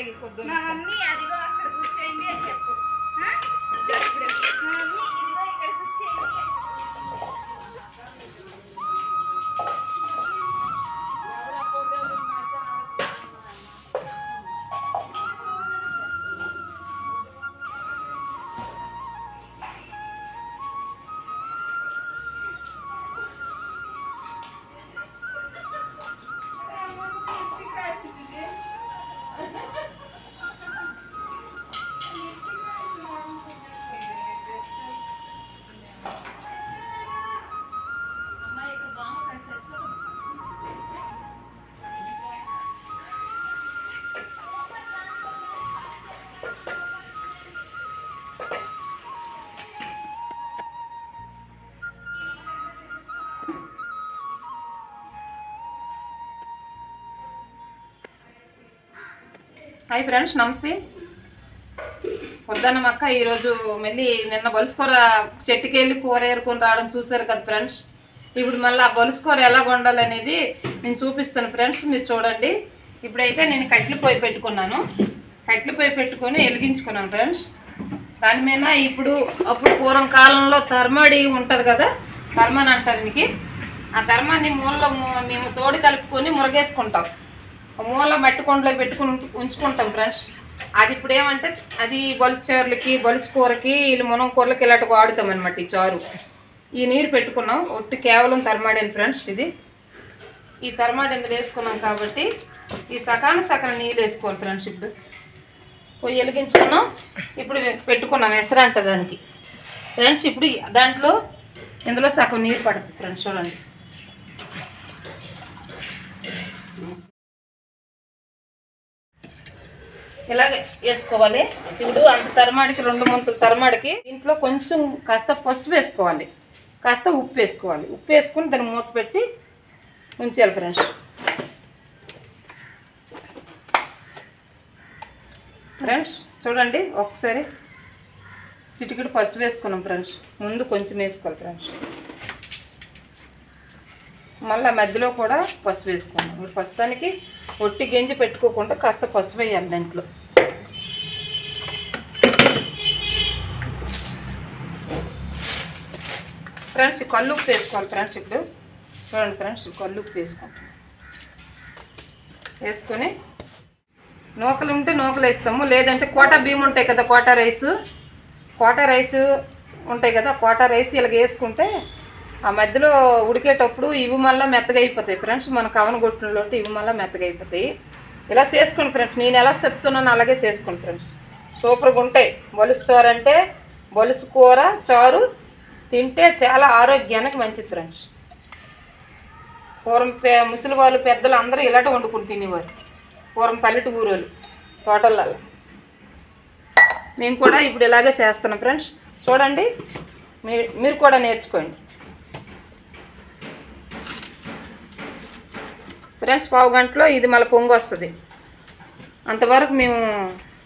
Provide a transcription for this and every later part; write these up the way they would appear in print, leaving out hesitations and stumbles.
ఈ పొద్దున మా మమ్మీ అదిగో అక్కడ కూర్చోండి అని చెప్పు. మా మమ్మీ ఇదిగో ఇక్కడ కూర్చోండి. హాయ్ ఫ్రెండ్స్, నమస్తే. వద్దన్న అక్క ఈరోజు మళ్ళీ నిన్న బలుసుకూర చెట్టుకి వెళ్ళి కూర ఏరుకొని రావడం చూసారు కదా ఫ్రెండ్స్. ఇప్పుడు మళ్ళీ ఆ బలుసుకూర ఎలా వండాలనేది నేను చూపిస్తాను ఫ్రెండ్స్, మీరు చూడండి. ఇప్పుడైతే నేను కట్టెలు పొయ్యి పెట్టుకున్నాను. కట్టెలు పొయ్యి పెట్టుకొని వెలిగించుకున్నాను ఫ్రెండ్స్. దాని మీద అప్పుడు పూర్వం కాలంలో తర్మడి ఉంటుంది కదా, తర్మని అంటారు దీనికి. ఆ తర్మాన్ని మూలలో మేము తోడు కలుపుకొని మురగేసుకుంటాం. మూల మట్టి కొండలో పెట్టుకుని ఉంచుకుంటాం ఫ్రెండ్స్. అది ఇప్పుడు ఏమంటే అది బొలుసు చీరలకి, బొలుసు కూరకి, వీళ్ళు మునం కూరలకి ఇలాంటి వాడుతాం అనమాట. ఈ చారు ఈ నీరు పెట్టుకున్నాం. ఒట్టి కేవలం తర్మాడేను ఫ్రెండ్స్. ఇది ఈ తర్మాడు ఎందుకు వేసుకున్నాం కాబట్టి ఈ సకాన నీళ్ళు వేసుకోవాలి ఫ్రెండ్స్. ఇప్పుడు పొయ్యి వెలిగించుకున్నాం. ఇప్పుడు పెట్టుకున్నాం ఎసరంట దానికి ఫ్రెండ్స్. ఇప్పుడు దాంట్లో ఇందులో సగం నీరు పడుతుంది ఫ్రెండ్స్. చూడండి, ఇలాగే వేసుకోవాలి. ఇప్పుడు అంత తర్మాడికి 2 ముంతల తర్మాడికి దీంట్లో కొంచెం కాస్త పసుపు వేసుకోవాలి, కాస్త ఉప్పు వేసుకోవాలి. ఉప్పు వేసుకుని దాన్ని మూత పెట్టి ఉంచేయాలి ఫ్రెండ్స్. ఫ్రెండ్స్ చూడండి, ఒకసారి చిటికెడు పసుపు వేసుకున్నాం ఫ్రెండ్స్. ముందు కొంచెం వేసుకోవాలి ఫ్రెండ్స్. మళ్ళీ మధ్యలో కూడా పసుపు వేసుకున్నాం. ఇప్పుడు ప్రస్తుతానికి ఒట్టి గంజి పెట్టుకోకుండా కాస్త పసుపు వేయాలి దాంట్లో. ఫ్రెండ్స్ కళ్ళు ఉప్పు వేసుకోవాలి ఫ్రెండ్స్. ఇప్పుడు చూడండి ఫ్రెండ్స్, కళ్ళు ఉప్పు వేసుకుంటాం. వేసుకొని నూకలు ఉంటే నూకలు వేస్తాము, లేదంటే కోటా బియ్యం ఉంటాయి కదా, కోటా రైస్ ఉంటాయి కదా, కోటా రైస్ ఇలాగ వేసుకుంటే ఆ మధ్యలో ఉడికేటప్పుడు ఇవి మళ్ళీ మెత్తగా అయిపోతాయి ఫ్రెండ్స్. మన కవన గొట్టులో ఇవి మళ్ళీ మెత్తగా అయిపోతాయి. ఇలా చేసుకోండి ఫ్రెండ్స్. నేను ఎలా చెప్తున్నానో అలాగే చేసుకోండి ఫ్రెండ్స్. సూపర్గా ఉంటాయి. బొలుసు చారు అంటే బొలుసు కూర చారు తింటే చాలా ఆరోగ్యానికి మంచిది ఫ్రెండ్స్. పూర్వం ముసలి వాళ్ళు, పెద్దలు అందరూ ఇలాంటి వండుకుని తినేవారు. పూర్వం పల్లెటూరు వాళ్ళు తోటలలో. మేము కూడా ఇప్పుడు ఇలాగే చేస్తున్నాం ఫ్రెండ్స్. చూడండి, మీరు కూడా నేర్చుకోండి ఫ్రెండ్స్. పావు గంటలో ఇది మళ్ళీ పొంగు వస్తుంది. అంతవరకు మేము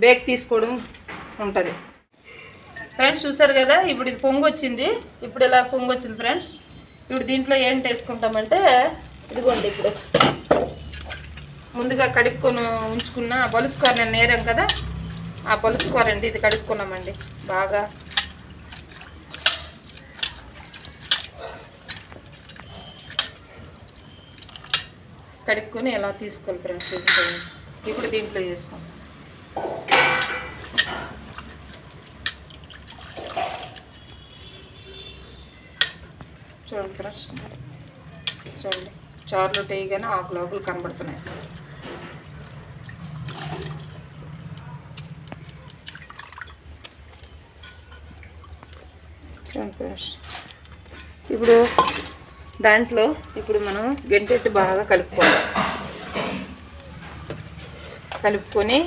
బేక్ తీసుకోవడం ఉంటుంది ఫ్రెండ్స్. చూసారు కదా, ఇప్పుడు ఇది పొంగు వచ్చింది. ఇప్పుడు ఇలా పొంగు వచ్చింది ఫ్రెండ్స్. ఇప్పుడు దీంట్లో ఏంటి వేసుకుంటామంటే ఇదిగోండి, ఇప్పుడు ముందుగా కడుక్కొని ఉంచుకున్న బొలుసు కూర నేను నేరాం కదా, ఆ బొలుసు కూర అండి. ఇది కడుక్కున్నామండి బాగా. కడుక్కొని ఎలా తీసుకోవాలి ఫ్రెండ్స్. ఇప్పుడు దీంట్లో వేసుకోండి. చూడండి ఫ్రెండ్స్, చూడండి చారులో టేయగానే ఆకులు కనబడుతున్నాయి. చూడండి ఫ్రెండ్స్, ఇప్పుడు దాంట్లో ఇప్పుడు మనం గంటెట్టు బాగా కలుపుకోవాలి. కలుపుకొని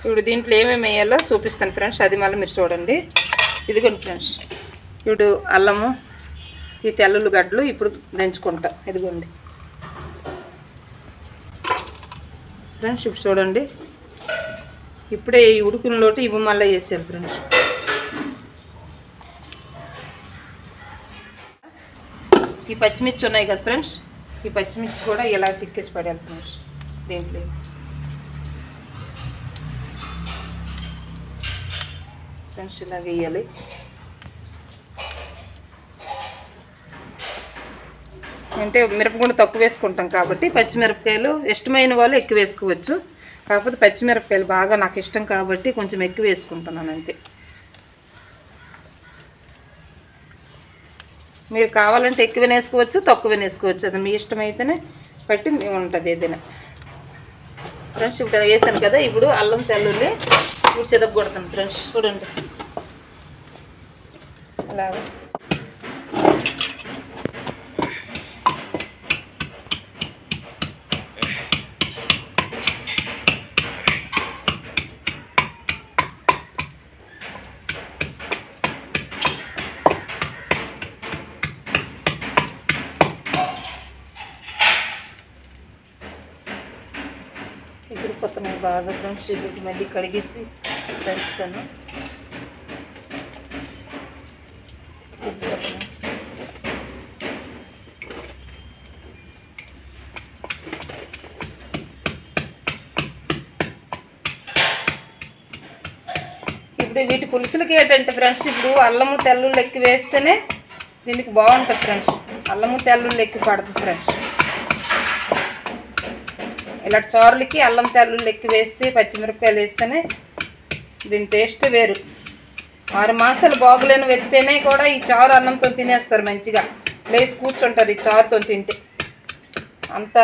ఇప్పుడు దీంట్లో ఏమేమి వేయాలో చూపిస్తాను ఫ్రెండ్స్. అది మళ్ళీ మీరు చూడండి. ఇదిగోండి ఫ్రెండ్స్, ఇప్పుడు అల్లము, ఈ తెల్లుల్లిగడ్డలు ఇప్పుడు దంచుకుంటా. ఇదిగోండి ఫ్రెండ్స్. ఇప్పుడు చూడండి, ఇప్పుడే ఈ ఉడుకునిలోటి ఇవి మళ్ళీ వేసారు ఫ్రెండ్స్. ఈ పచ్చిమిర్చి ఉన్నాయి కదా ఫ్రెండ్స్, ఈ పచ్చిమిర్చి కూడా ఇలా సిక్కేసి పడాలి ఫ్రెండ్స్ దీంట్లో. ఫ్రెండ్స్ ఇలా వేయాలి. అంటే మిరపగుండ తక్కువ వేసుకుంటాం కాబట్టి పచ్చిమిరపకాయలు ఇష్టమైన వాళ్ళు ఎక్కువ వేసుకోవచ్చు. కాకపోతే పచ్చిమిరపకాయలు బాగా నాకు ఇష్టం కాబట్టి కొంచెం ఎక్కువ వేసుకుంటున్నాను అంతే. మీరు కావాలంటే ఎక్కువ వేసుకోవచ్చు, తక్కువ వేసుకోవచ్చు, అది మీ ఇష్టమైతేనే బట్టి ఉంటుంది ఏదైనా. ఫ్రెండ్స్ ఇప్పుడు వేసాను కదా, ఇప్పుడు అల్లం తెల్లుల్లి ఇప్పుడు చెదగొడతాను ఫ్రెండ్స్. చూడండి అలాగా. ఇప్పుడు కొత్తమీర బాగా ఫ్రెండ్స్ ఇప్పుడు మళ్ళీ కడిగేసి దంచుతాను. ఇప్పుడు వీటి పులుసులకి ఏంటంటే ఫ్రెండ్స్ ఇప్పుడు అల్లము తెల్లుల్లి ఎక్కువ వేస్తేనే దీనికి బాగుంటుంది ఫ్రెండ్స్. అల్లము తెల్లుల్లి ఎక్కువ పడుతుంది ఫ్రెండ్స్. ఇలా చారులకి అల్లం తెల్లుల్లి ఎక్కువ వేస్తే పచ్చిమిరపకాయలు వేస్తేనే దీని టేస్ట్ వేరు. 6 మాసాలు బాగులేని వ్యక్తినే కూడా ఈ చారు అన్నంతో తినేస్తారు మంచిగా, లేచి కూర్చుంటారు ఈ చారుతో తింటే, అంత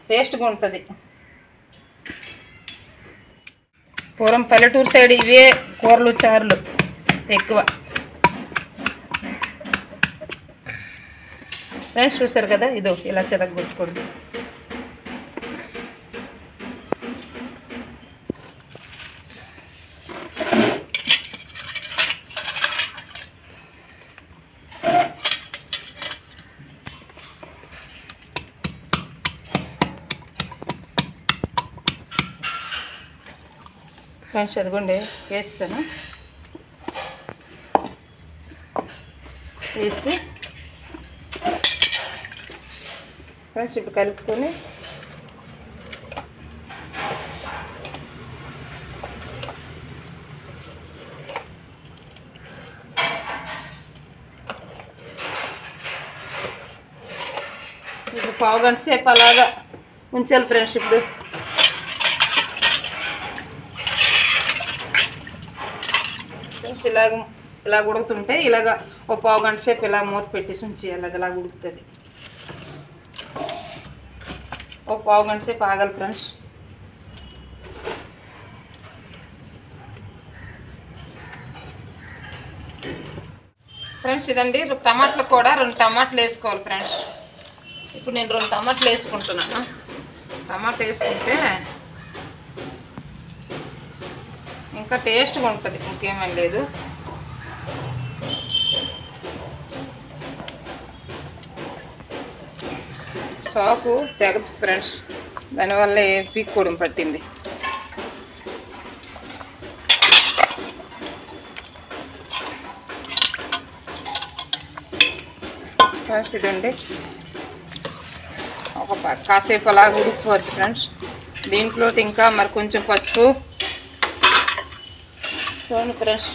టేస్ట్గా ఉంటుంది. పూర్వం పల్లెటూరు సైడ్ ఇవే కూరలు చారులు ఎక్కువ. ఫ్రెండ్స్ చూసారు కదా, ఇదో ఇలా చెదగొట్టుకోండి. ఫ్రెండ్స్ అదిగోండి వేస్తాను. వేసి ఫ్రెండ్స్ ఇప్పుడు కలుపుకొని ఇప్పుడు 1/2 గంట సేపు అలాగా ఉంచాలి ఫ్రెండ్స్. ఇప్పుడు ఇలా ఉడుకుతుంటే ఇలాగ 1/2 గంట సేపు ఇలా మూత పెట్టేసి ఉంచేయాలి. అది ఇలా ఉడుకుతుంది. 1/2 గంట సేపు ఆగాలి ఫ్రెండ్స్. ఫ్రెండ్స్ ఇదండి టమాటాలు కూడా 2 టమాటాలు వేసుకోవాలి ఫ్రెండ్స్. ఇప్పుడు నేను 2 టమాటాలు వేసుకుంటున్నాను. టమాటా వేసుకుంటే ఇంకా టేస్ట్గా ఉంటుంది, ఇంకేమీ లేదు. సాకు తెగదు ఫ్రెండ్స్, దానివల్ల పీక్కోవడం పట్టింది. ఫ్రెండ్స్ ఇదండి కాసేపు అలా ఉడికిపోద్ది ఫ్రెండ్స్. దీంట్లో ఇంకా మరి కొంచెం పసుపు చూడండి ఫ్రెండ్స్.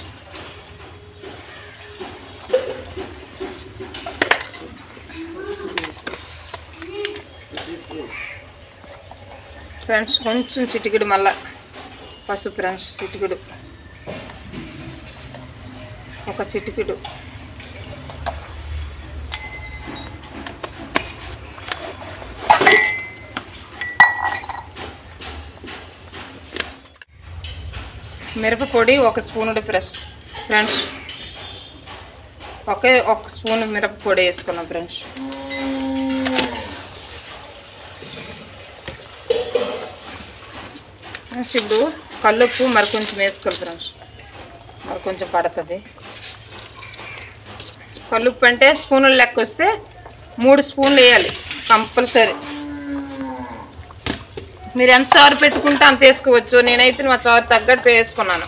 ఫ్రెండ్స్ కొంచెం చిటికెడు మళ్ళా పసుపు ఫ్రెండ్స్, చిటికెడు, ఒక చిటికెడు. మిరపపొడి 1 స్పూను ఫ్రెండ్స్. ఒకే 1 స్పూన్ మిరపపొడి వేసుకున్నాం ఫ్రెండ్స్. ఇప్పుడు కల్లుప్పు మరి కొంచెం వేసుకోవాలి ఫ్రెండ్స్, మరి కొంచెం పడుతుంది. కల్లుప్పు అంటే స్పూన్లు లెక్క వస్తే 3 స్పూన్లు వేయాలి కంపల్సరీ. మీరు ఎంత చారు పెట్టుకుంటే అంత వేసుకోవచ్చు. నేనైతే మా చారు తగ్గట్టు వేసుకున్నాను.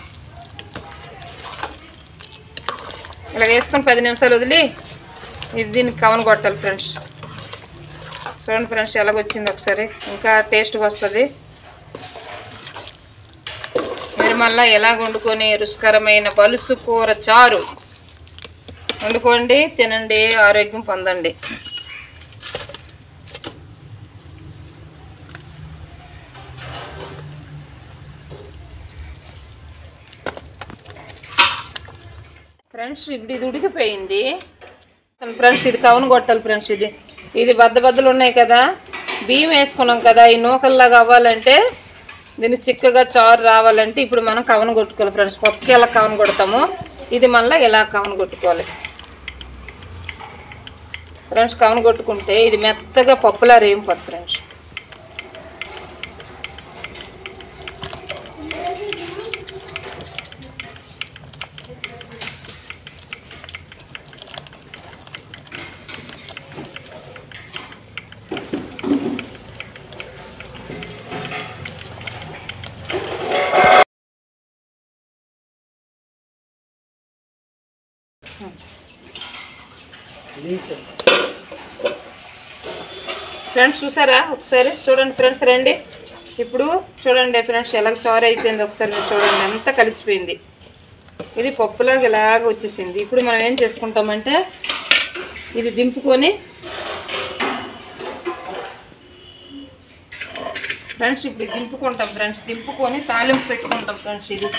ఇలా వేసుకొని 10 నిమిషాలు వదిలి ఇది దీనికి కవన కొట్టాలి ఫ్రెండ్స్. చూడండి ఫ్రెండ్స్ ఎలాగొచ్చింది ఒకసారి, ఇంకా టేస్ట్గా వస్తుంది. మీరు మళ్ళీ ఎలా వండుకొని రుచికరమైన బలుసు కూర చారు వండుకోండి, తినండి, ఆరోగ్యం పొందండి. ఫ్రెండ్స్ ఇప్పుడు ఇది ఉడికిపోయింది ఫ్రెండ్స్. ఇది కవను కొట్టాలి ఫ్రెండ్స్. ఇది బద్దలు ఉన్నాయి కదా, బియ్యం వేసుకున్నాం కదా, ఈ నూకల్లాగా అవ్వాలంటే, దీన్ని చిక్కగా చారు రావాలంటే ఇప్పుడు మనం కవను కొట్టుకోవాలి ఫ్రెండ్స్. పప్పుకి ఎలా కవను కొడతామో ఇది మళ్ళీ ఎలా కవను కొట్టుకోవాలి ఫ్రెండ్స్. కవను కొట్టుకుంటే ఇది మెత్తగా పప్పులా రేగిపోతుంది ఫ్రెండ్స్. ఫ్రెండ్స్ చూసారా, ఒకసారి చూడండి ఫ్రెండ్స్. రండి ఇప్పుడు చూడండి ఫ్రెండ్స్ ఎలా చారు అయిపోయింది. ఒకసారి మీరు చూడండి, అంతా కలిసిపోయింది. ఇది పప్పులాగా ఇలాగ వచ్చేసింది. ఇప్పుడు మనం ఏం చేసుకుంటామంటే ఇది దింపుకొని ఫ్రెండ్స్, ఇప్పుడు దింపుకుంటాం ఫ్రెండ్స్. దింపుకొని తాలింపు పెట్టుకుంటాం ఫ్రెండ్స్. ఇది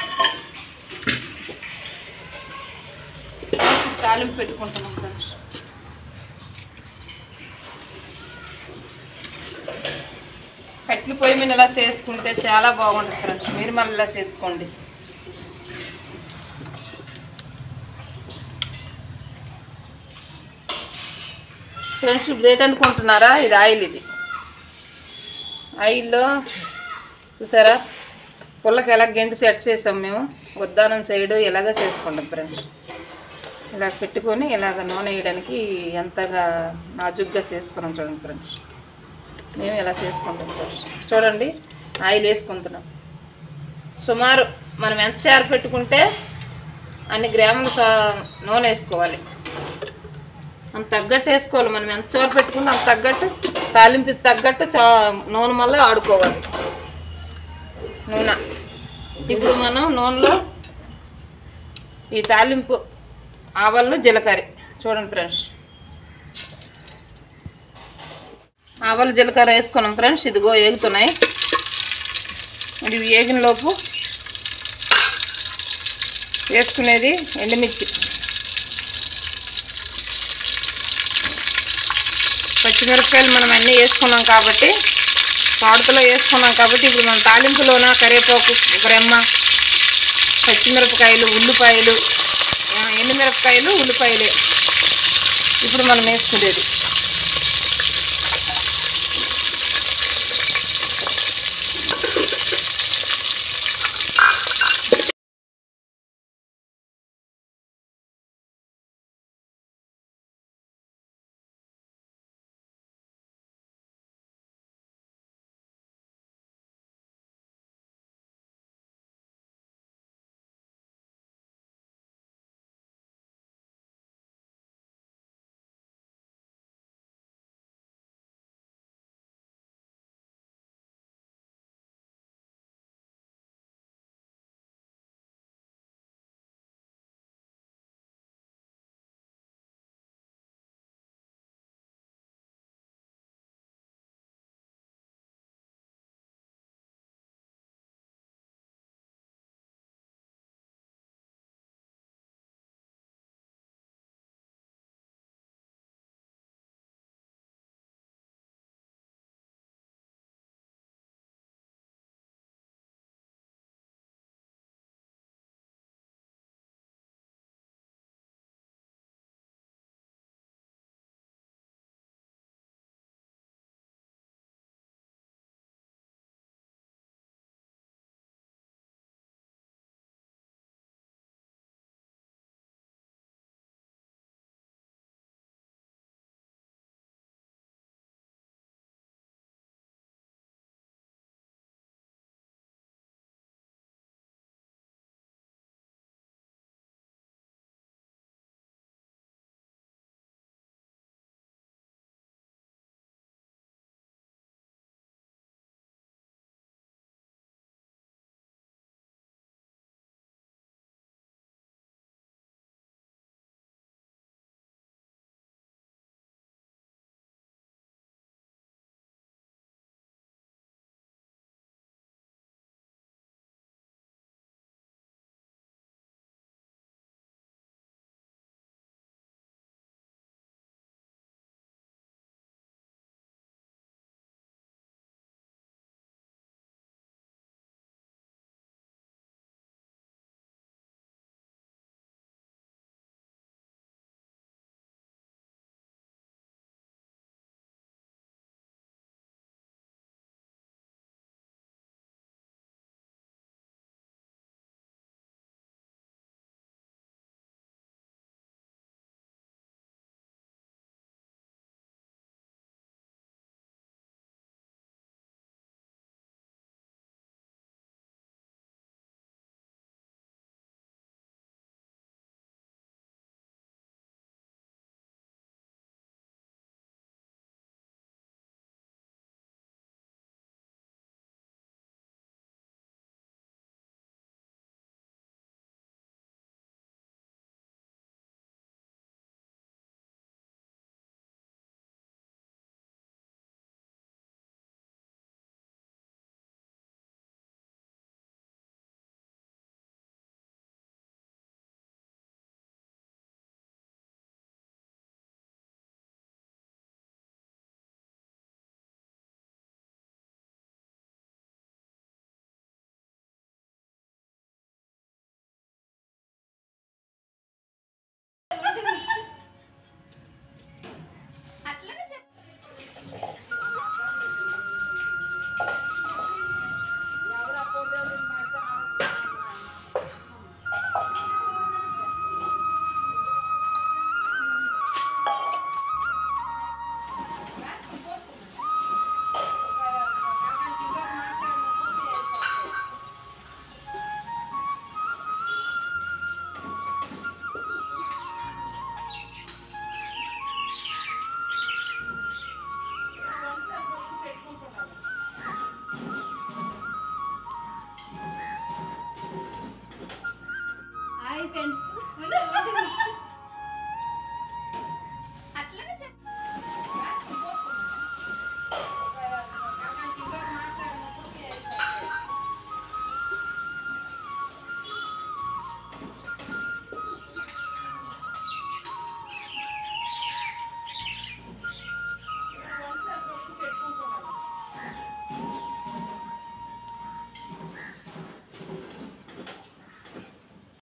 తాలింపు పెట్టుకుంటున్నాం ఫ్రెండ్స్. కట్లు పొయ్యి మీద ఇలా చేసుకుంటే చాలా బాగుంటుంది ఫ్రెండ్స్. మీరు మళ్ళీ ఇలా చేసుకోండి. ఫ్రెండ్స్ ఇప్పుడు ఏంటనుకుంటున్నారా, ఇది ఆయిల్. ఇది ఆయిల్లో చూసారా పుల్లకి ఎలా గెంటి సెట్ చేసాం మేము. ఉద్దానం సైడు ఇలాగ చేసుకుంటాం ఫ్రెండ్స్. ఇలా పెట్టుకొని ఇలాగ నూనె వేయడానికి ఎంతగా నాజుగ్గా చేసుకున్నాం చూడండి ఫ్రెండ్స్. మేము ఇలా చేసుకుంటాం ఫ్రెండ్స్. చూడండి ఆయిల్ వేసుకుంటున్నాం. సుమారు మనం ఎంత చారు పెట్టుకుంటే అన్ని గ్రాములు నూనె వేసుకోవాలి. అంత తగ్గట్టు వేసుకోవాలి. మనం ఎంత చారు పెట్టుకుంటే అంత తగ్గట్టు తాలింపు తగ్గట్టు నూనె మళ్ళీ ఆడుకోవాలి నూనె. ఇప్పుడు మనం నూనెలో ఈ తాలింపు ఆవాలు జీలకర్ర చూడండి ఫ్రెండ్స్. ఆవాలు జీలకర్ర వేసుకున్నాం ఫ్రెండ్స్. ఇదిగో వేగుతున్నాయి. ఇది వేగినలోపు వేసుకునేది ఎండుమిర్చి, పచ్చిమిరపకాయలు మనం అన్నీ వేసుకున్నాం కాబట్టి, తోటలో వేసుకున్నాం కాబట్టి, ఇప్పుడు మనం తాలింపులోన కరివేపాకు, రెమ్మ, పచ్చిమిరపకాయలు, ఉల్లిపాయలు, ఎండుమిరపకాయలు, ఉల్లిపాయలే ఇప్పుడు మనం వేసుకునేది. ఫ్రెండ్స్